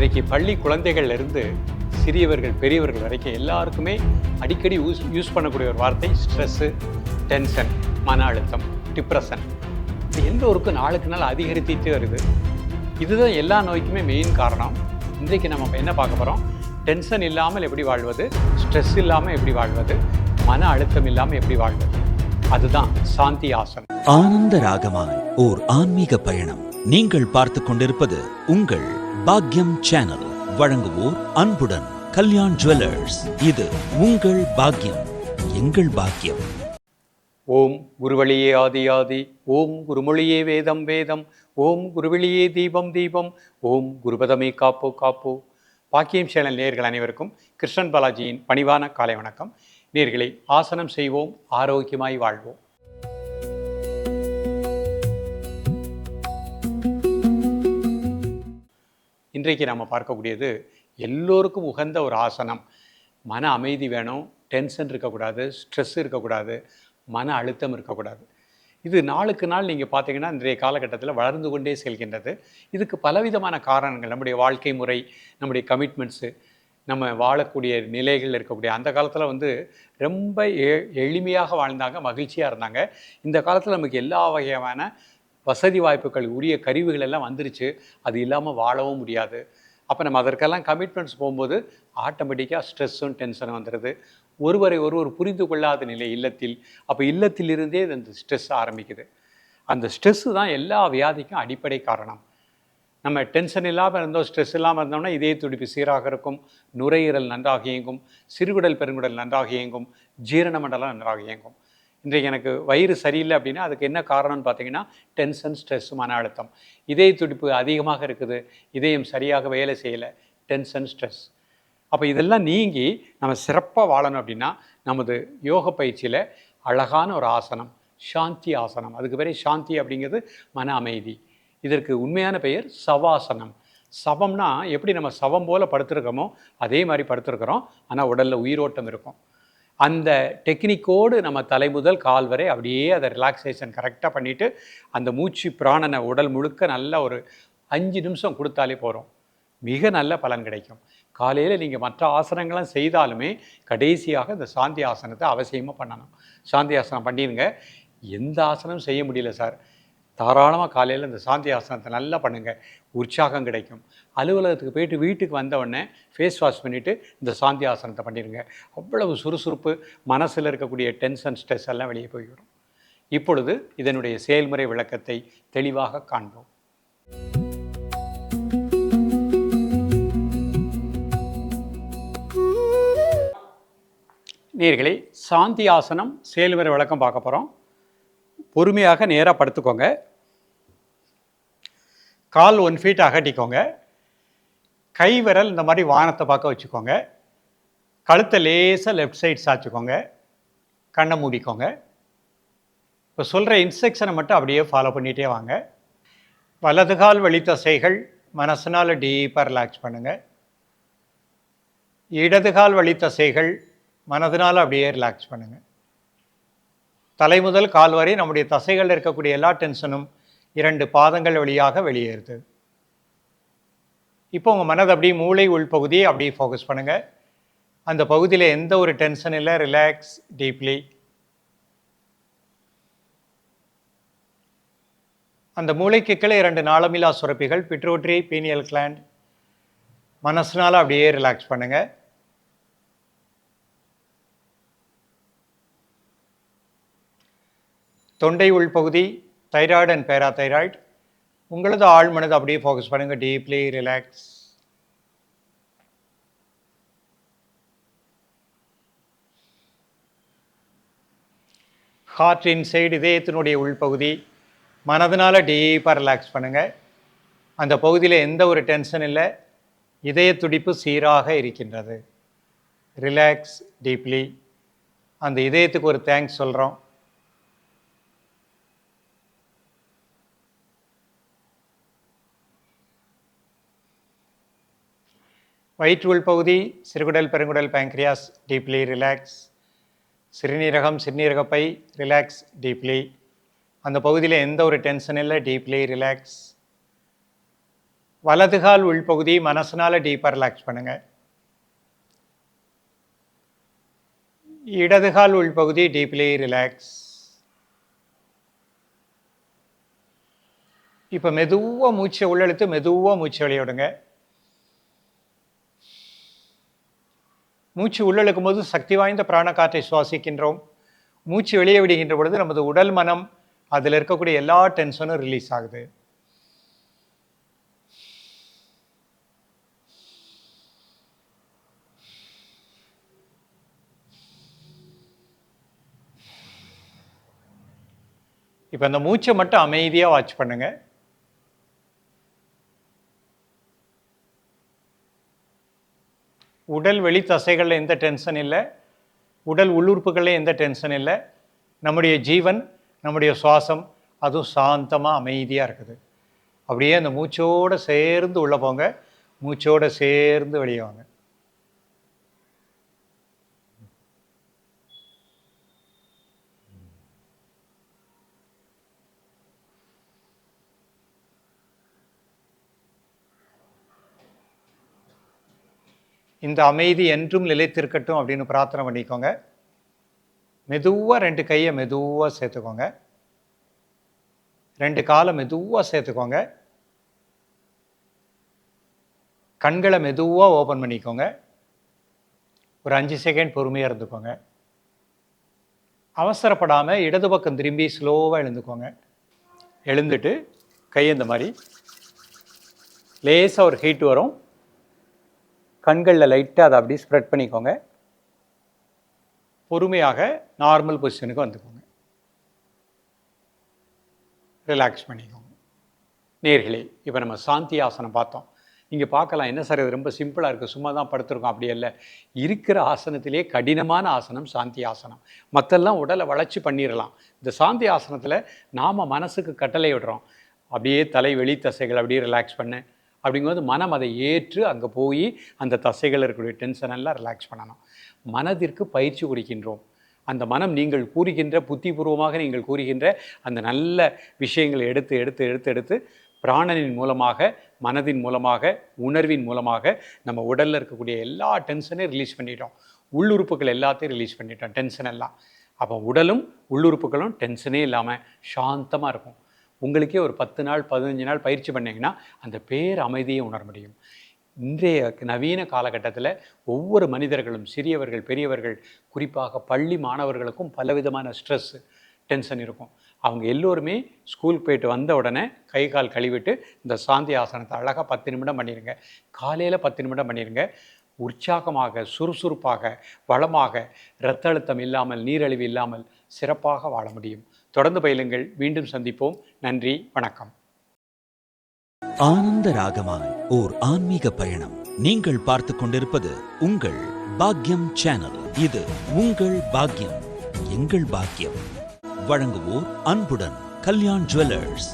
இன்றைக்கு பள்ளி குழந்தைகள்லேருந்து சிறியவர்கள் பெரியவர்கள் வரைக்கும் எல்லாருக்குமே அடிக்கடி யூஸ் பண்ணக்கூடிய ஒரு வார்த்தை ஸ்ட்ரெஸ்ஸு, டென்ஷன், மன அழுத்தம், டிப்ரெஷன். இது எல்லோருக்கும் நாளுக்கு நாள் அதிகரித்துட்டே வருது. இதுதான் எல்லா நோய்க்குமே மெயின் காரணம். இன்றைக்கு நம்ம என்ன பார்க்க போகிறோம், டென்ஷன் இல்லாமல் எப்படி வாழ்வது, ஸ்ட்ரெஸ் இல்லாமல் எப்படி வாழ்வது, மன அழுத்தம் இல்லாமல் எப்படி வாழ்வது, அதுதான் சாந்தி ஆசனம். ஆனந்த ராகமாய் ஓர் ஆன்மீக பயணம். நீங்கள் பார்த்து கொண்டிருப்பது உங்கள் பாக்யம் சேனல். வழங்குவோர் அன்புடன் கல்யாண் ஜுவல்லர்ஸ். இது உங்கள் பாக்யம், எங்கள் பாக்யம். ஓம் குருவழியே ஆதி ஆதி, ஓம் குருமொழியே வேதம் வேதம், ஓம் குருவழியே தீபம் தீபம், ஓம் குருபதமே காப்போ காப்போ. பாக்கியம் சேனல் நேயர்கள் அனைவருக்கும் கிருஷ்ணன் பாலாஜியின் பணிவான காலை வணக்கம். நேயர்களை, ஆசனம் செய்வோம், ஆரோக்கியமாய் வாழ்வோம். இன்றைக்கு நம்ம பார்க்கக்கூடியது எல்லோருக்கும் உகந்த ஒரு ஆசனம். மன அமைதி வேணும், டென்ஷன் இருக்கக்கூடாது, ஸ்ட்ரெஸ் இருக்கக்கூடாது, மன அழுத்தம் இருக்கக்கூடாது. இது நாளுக்கு நாள் நீங்கள் பார்த்தீங்கன்னா இன்றைய காலகட்டத்தில் வளர்ந்து கொண்டே செல்கின்றது. இதுக்கு பலவிதமான காரணங்கள், நம்முடைய வாழ்க்கை முறை, நம்முடைய கமிட்மெண்ட்ஸு, நம்ம வாழக்கூடிய நிலைகள் இருக்கக்கூடிய. அந்த காலத்தில் ரொம்ப எளிமையாக வாழ்ந்தாங்க, மகிழ்ச்சியாக இருந்தாங்க. இந்த காலத்தில் நமக்கு எல்லா வகையான வசதி வாய்ப்புகள், உரிய கருவிகள் எல்லாம் வந்துருச்சு. அது இல்லாமல் வாழவும் முடியாது. அப்போ நம்ம அதற்கெல்லாம் கமிட்மெண்ட்ஸ் போகும்போது ஆட்டோமேட்டிக்காக ஸ்ட்ரெஸ்ஸும் டென்ஷனும் வந்துடுது. ஒருவரை ஒருவர் புரிந்து கொள்ளாத நிலை இல்லத்தில். அப்போ இல்லத்திலிருந்தே அந்த ஸ்ட்ரெஸ் ஆரம்பிக்குது. அந்த ஸ்ட்ரெஸ்ஸு தான் எல்லா வியாதிக்கும் அடிப்படை காரணம். நம்ம டென்ஷன் இல்லாமல் இருந்தோம், ஸ்ட்ரெஸ் இல்லாமல் இருந்தோம்னா இதய துடிப்பு சீராக இருக்கும், நுரையீரல் நன்றாக இயங்கும், சிறுகுடல் பெருங்குடல் நன்றாக இயங்கும், ஜீரண மண்டலம் நன்றாக இயங்கும். இன்றைக்கு எனக்கு வயிறு சரியில்லை அப்படின்னா அதுக்கு என்ன காரணம்னு பார்த்தீங்கன்னா டென்ஷன், ஸ்ட்ரெஸ், மன அழுத்தம். இதய துடிப்பு அதிகமாக இருக்குது, இதயம் சரியாக வேலை செய்யலை, டென்ஷன், ஸ்ட்ரெஸ். அப்போ இதெல்லாம் நீங்கி நம்ம சிறப்பாக வாழணும் அப்படின்னா நமது யோக பயிற்சியில் அழகான ஒரு ஆசனம், சாந்தி ஆசனம். அதுக்கு பேர் சாந்தி அப்படிங்கிறது மன அமைதி. இதற்கு உண்மையான பெயர் சவாசனம். சவம்னா எப்படி நம்ம சவம் போல் படுத்துருக்கோமோ அதே மாதிரி படுத்துருக்குறோம், ஆனால் உடலில் உயிரோட்டம் இருக்கும். அந்த டெக்னிக்கோடு நம்ம தலை முதல் கால் வரை அப்படியே அதை ரிலாக்ஸேஷன் கரெக்டாக பண்ணிவிட்டு அந்த மூச்சு பிராணனை உடல் முழுக்க நல்லா ஒரு 5 நிமிஷம் கொடுத்தாலே போகிறோம், மிக நல்ல பலன் கிடைக்கும். காலையில் நீங்கள் மற்ற ஆசனங்கள்லாம் செய்தாலுமே கடைசியாக இந்த சாந்தி ஆசனத்தை அவசியமாக பண்ணணும். சாந்தி ஆசனம் பண்ணிடுங்க. எந்த ஆசனமும் செய்ய முடியல சார், தாராளமாக காலையில் இந்த சாந்தி ஆசனத்தை நல்லா பண்ணுங்கள், உற்சாகம் கிடைக்கும். அலுவலகத்துக்கு போயிட்டு வீட்டுக்கு வந்தவுடனே ஃபேஸ் வாஷ் பண்ணிவிட்டு இந்த சாந்தி ஆசனத்தை பண்ணிடுங்க. அவ்வளவு சுறுசுறுப்பு, மனசில் இருக்கக்கூடிய டென்ஷன், ஸ்ட்ரெஸ் எல்லாம் வெளியே போய்விடும். இப்பொழுது இதனுடைய செயல்முறை விளக்கத்தை தெளிவாக காண்போம். நேயர்களே, சாந்தி ஆசனம் செயல்முறை விளக்கம் பார்க்க போகிறோம். பொறுமையாக நேராக படுத்துக்கோங்க. கால் 1 ஃபீட் அகட்டிக்கோங்க. கை விரல் இந்த மாதிரி வானத்தை பார்க்க வச்சுக்கோங்க. கழுத்தை லேசாக லெஃப்ட் சைட் சாய்ச்சிக்கோங்க. கண்ணை மூடிக்கோங்க. இப்போ சொல்கிற இன்ஸ்ட்ரக்ஷனை மட்டும் அப்படியே ஃபாலோ பண்ணிகிட்டே வாங்க. வலது கால் வலி தசைகள் மனசனால் டீப்பாக ரிலாக்ஸ் பண்ணுங்கள். இடது கால் வலி தசைகள் மனதினால் அப்படியே ரிலாக்ஸ் பண்ணுங்கள். தலை முதல் கால் வரை நம்முடைய தசைகளில் இருக்கக்கூடிய எல்லா டென்ஷனும் 2 பாதங்கள் வழியாக வெளியேறுது. இப்போ உங்கள் மனது அப்படியே மூளை உள்பகுதியை அப்படியே ஃபோக்கஸ் பண்ணுங்கள். அந்த பகுதியில் எந்த ஒரு டென்ஷன் இல்லை, ரிலாக்ஸ் டீப்லி. அந்த மூளைக்கு கீழே 2 நாளமில்லா சுரப்பிகள், பிட்ரூட்ரி, பீனியல் கிளாண்ட். மனசுனால் அப்படியே ரிலாக்ஸ் பண்ணுங்கள். தொண்டை உள்பகுதி, தைராய்டு அண்ட் பேராதைராய்டு. உங்களது ஆழ் மனது அப்படியே ஃபோக்கஸ் பண்ணுங்கள், டீப்லி ரிலாக்ஸ். ஹார்ட் இன்சைடு, இதயத்தினுடைய உள்பகுதி, மனதினால் டீப்பாக ரிலாக்ஸ் பண்ணுங்கள். அந்த பகுதியில் எந்த ஒரு டென்ஷன் இல்லை, இதய துடிப்பு சீராக இருக்கின்றது. Relax deeply. அந்த இதயத்துக்கு ஒரு தேங்க்ஸ் சொல்கிறோம். வயிற்று உள்பகுதி, சிறுகுடல் பெருங்குடல் பேங்க்ரியாஸ், டீப்லி ரிலாக்ஸ். சிறுநீரகம், சிறுநீரகப்பை, ரிலாக்ஸ் டீப்லி. அந்த பகுதியில் எந்த ஒரு டென்ஷன் இல்லை, டீப்லி ரிலாக்ஸ். வலதுகால் உள்பகுதி மனசுனால டீப்பாக ரிலாக்ஸ் பண்ணுங்க. இடதுகால் உள்பகுதி டீப்லி ரிலாக்ஸ். இப்போ மெதுவாக மூச்சை உள்ளெழுத்து மெதுவாக மூச்சு வெளியே விடுங்க. மூச்சு உள்ளெழுக்கும் போது சக்தி வாய்ந்த பிராண காற்றை சுவாசிக்கின்றோம். மூச்சு வெளியே விடுகின்ற பொழுது நமது உடல் மனம் அதில் இருக்கக்கூடிய எல்லா டென்ஷனும் ரிலீஸ் ஆகுது. இப்போ அந்த மூச்சை மட்டும் அமைதியாக வாட்ச் பண்ணுங்க. உடல் வெளி தசைகளில் எந்த டென்ஷன் இல்லை, உடல் உள்ளுறுப்புகளில் எந்த டென்ஷன் இல்லை. நம்முடைய ஜீவன், நம்முடைய சுவாசம் அதுவும் சாந்தமாக அமைதியாக இருக்குது. அப்படியே அந்த மூச்சோடு சேர்ந்து உள்ளே போங்க, மூச்சோடு சேர்ந்து வெளியே வாங்க. இந்த அமைதி என்றும் நிலைத்திருக்கட்டும் அப்படின்னு பிரார்த்தனை பண்ணிக்கோங்க. மெதுவாக 2 கையை மெதுவாக சேர்த்துக்கோங்க. 2 காலை மெதுவாக சேர்த்துக்கோங்க. கண்களை மெதுவாக ஓப்பன் பண்ணிக்கோங்க. ஒரு 5 செகண்ட் பொறுமையாக இருந்துக்கோங்க. அவசரப்படாமல் இடது பக்கம் திரும்பி ஸ்லோவாக எழுந்துக்கோங்க. எழுந்துட்டு கையை இந்த மாதிரி லேசாக ஒரு ஹீட் வரும், கண்களில் லைட்டாக அதை அப்படியே ஸ்ப்ரெட் பண்ணிக்கோங்க. பொறுமையாக நார்மல் பொசிஷனுக்கு வந்துக்கோங்க. ரிலாக்ஸ் பண்ணிக்கோங்க. நேர்களே, இப்போ நம்ம சாந்தி ஆசனம் பார்த்தோம். நீங்கள் பார்க்கலாம், என்ன சார் இது ரொம்ப சிம்பிளாக இருக்குது, சும்மா தான் படுத்துருக்கோம். அப்படி இல்லை, இருக்கிற ஆசனத்திலே கடினமான ஆசனம் சாந்தி ஆசனம். மற்றெல்லாம் உடலை வளைச்சி பண்ணிடலாம். இந்த சாந்தி ஆசனத்தில் நாம் மனசுக்கு கட்டளை விடுறோம், அப்படியே தலை வெளி தசைகள் அப்படியே ரிலாக்ஸ் பண்ணு அப்படிங்கும்போது மனம் அதை ஏற்று அங்கே போய் அந்த தசைகள் இருக்கக்கூடிய டென்ஷன் எல்லாம் ரிலாக்ஸ் பண்ணணும். மனதிற்கு பயிற்சி கொடுக்கின்றோம். அந்த மனம் நீங்கள் கூறுகின்ற, புத்திபூர்வமாக நீங்கள் கூறுகின்ற அந்த நல்ல விஷயங்களை எடுத்து எடுத்து எடுத்து எடுத்து பிராணனின் மூலமாக, மனதின் மூலமாக, உணர்வின் மூலமாக நம்ம உடலில் இருக்கக்கூடிய எல்லா டென்ஷனையும் ரிலீஸ் பண்ணிட்டோம். உள்ளுறுப்புகள் எல்லாத்தையும் ரிலீஸ் பண்ணிட்டோம், டென்ஷன் எல்லாம். அப்போ உடலும் உள்ளுறுப்புகளும் டென்ஷனே இல்லாமல் சாந்தமாக இருக்கும். உங்களுக்கே ஒரு 10 நாள் 15 நாள் பயிற்சி பண்ணிங்கன்னா அந்த பேர் அமைதியை உணர முடியும். இன்றைய நவீன காலகட்டத்தில் ஒவ்வொரு மனிதர்களும், சிறியவர்கள் பெரியவர்கள், குறிப்பாக பள்ளி மாணவர்களுக்கும் பலவிதமான ஸ்ட்ரெஸ்ஸு டென்ஷன் இருக்கும். அவங்க எல்லோருமே ஸ்கூலுக்கு போயிட்டு வந்த உடனே கை கால் கழுவிட்டு இந்த சாந்தி ஆசனத்தை அழகாக 10 நிமிடம் பண்ணிடுங்க. காலையில் 10 நிமிடம் பண்ணிடுங்க. உற்சாகமாக, சுறுசுறுப்பாக, வளமாக, இரத்த அழுத்தம் இல்லாமல், நீரிழிவு இல்லாமல் சிறப்பாக வாழ முடியும். தொடர்ந்து பயிலுங்கள். மீண்டும் சந்திப்போம். நன்றி, வணக்கம். ஆனந்த ராகமாய் ஓர் ஆன்மீக பயணம். நீங்கள் பார்த்து கொண்டிருப்பது உங்கள் பாக்யம் சேனல். இது உங்கள் பாக்யம், எங்கள் பாக்கியம். வழங்குவோர் அன்புடன் கல்யாண் ஜுவல்லர்ஸ்.